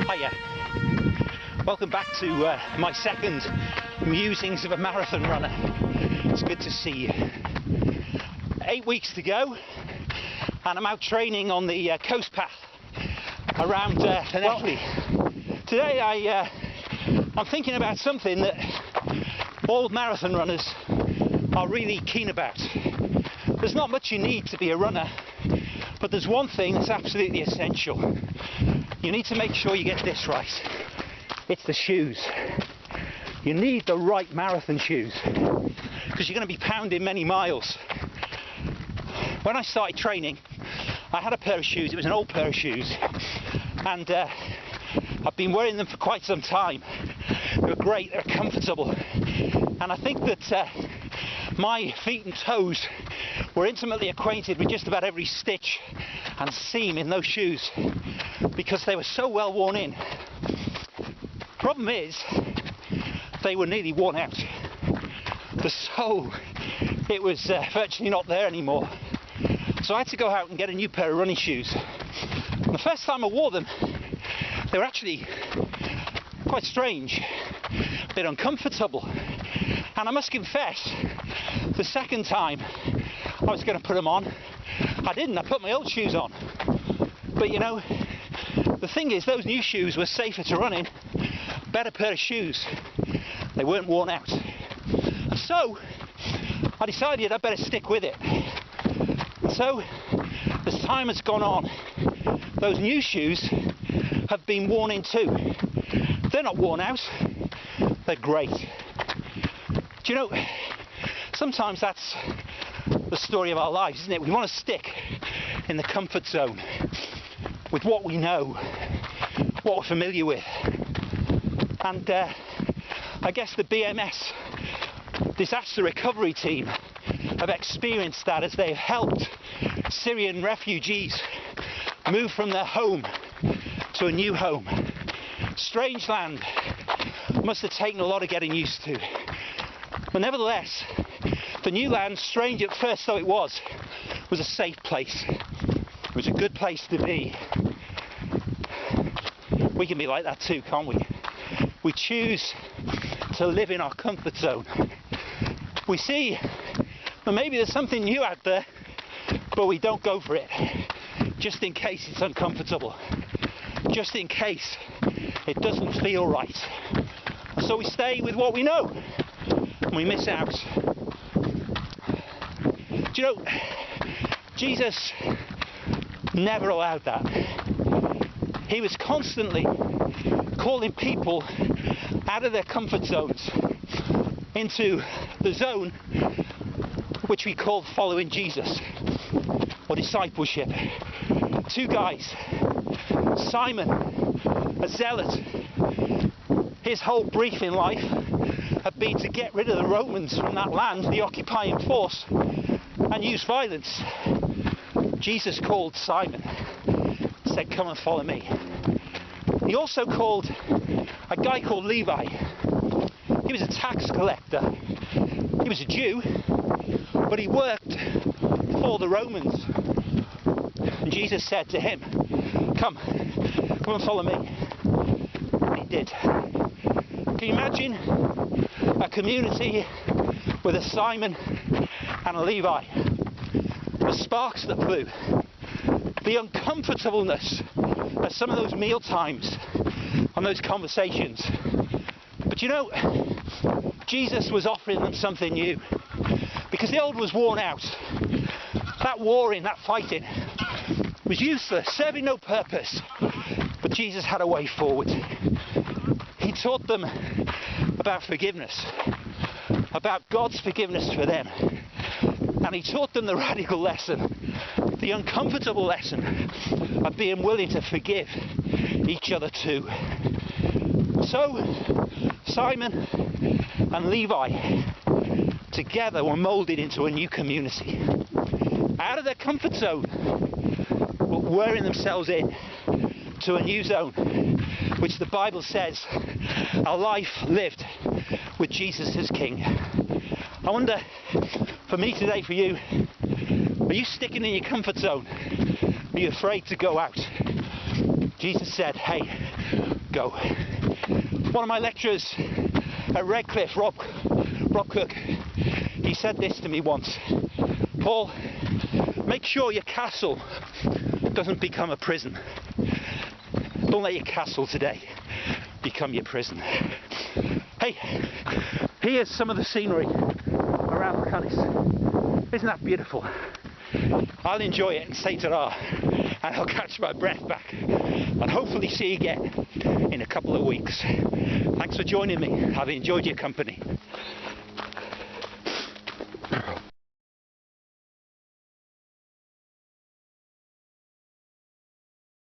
Hiya. Welcome back to my second musings of a marathon runner. It's good to see you. 8 weeks to go and I'm out training on the coast path around Llanelli. Today I'm thinking about something that all marathon runners are really keen about. There's not much you need to be a runner, but there's one thing that's absolutely essential. You need to make sure you get this right. It's the shoes. You need the right marathon shoes because you're going to be pounding many miles. When I started training, I had a pair of shoes. It was an old pair of shoes, and I've been wearing them for quite some time. They're great, they're comfortable, and I think that my feet and toes were intimately acquainted with just about every stitch and seam in those shoes because they were so well worn in. Problem is, they were nearly worn out. The sole, it was virtually not there anymore. So I had to go out and get a new pair of running shoes. And the first time I wore them, they were actually quite strange, a bit uncomfortable. And I must confess, the second time I was going to put them on, I didn't. I put my old shoes on. But you know, the thing is, those new shoes were safer to run in, better pair of shoes. They weren't worn out. And so I decided I'd better stick with it. And so as time has gone on, those new shoes have been worn in too. They're not worn out, they're great. Do you know, sometimes that's the story of our lives, isn't it? We want to stick in the comfort zone with what we know, what we're familiar with. And I guess the BMS disaster recovery team have experienced that as they've helped Syrian refugees move from their home to a new home. Strange land, must have taken a lot of getting used to. But nevertheless, the new land, strange at first though it was a safe place. It was a good place to be. We can be like that too, can't we? We choose to live in our comfort zone. We see, well, maybe there's something new out there, but we don't go for it, just in case it's uncomfortable, just in case it doesn't feel right. So we stay with what we know, and we miss out. Do you know, Jesus never allowed that. He was constantly calling people out of their comfort zones into the zone which we call following Jesus or discipleship. Two guys, Simon, a zealot, his whole brief in life had been to get rid of the Romans from that land, the occupying force, and use violence. Jesus called Simon, said, "Come and follow me." He also called a guy called Levi. He was a tax collector. He was a Jew, but he worked for the Romans. And Jesus said to him, come and follow me. And he did. Can you imagine a community with a Simon and a Levi? The sparks that flew, the uncomfortableness of some of those meal times and those conversations. But you know, Jesus was offering them something new, because the old was worn out. That warring, that fighting was useless, serving no purpose. But Jesus had a way forward. He taught them about forgiveness, about God's forgiveness for them. And he taught them the radical lesson, the uncomfortable lesson of being willing to forgive each other too. So Simon and Levi together were moulded into a new community, out of their comfort zone, but wearing themselves in to a new zone, which the Bible says a life lived with Jesus as King. I wonder, for me today, for you, are you sticking in your comfort zone? Are you afraid to go out? Jesus said, hey, go. One of my lecturers at Redcliffe, Rob Cook, he said this to me once: Paul, make sure your castle doesn't become a prison. Don't let your castle today become your prison. Hey, here's some of the scenery around Cynnes. Isn't that beautiful? I'll enjoy it and say ta-ra, and I'll catch my breath back and hopefully see you again in a couple of weeks. Thanks for joining me. I've enjoyed your company.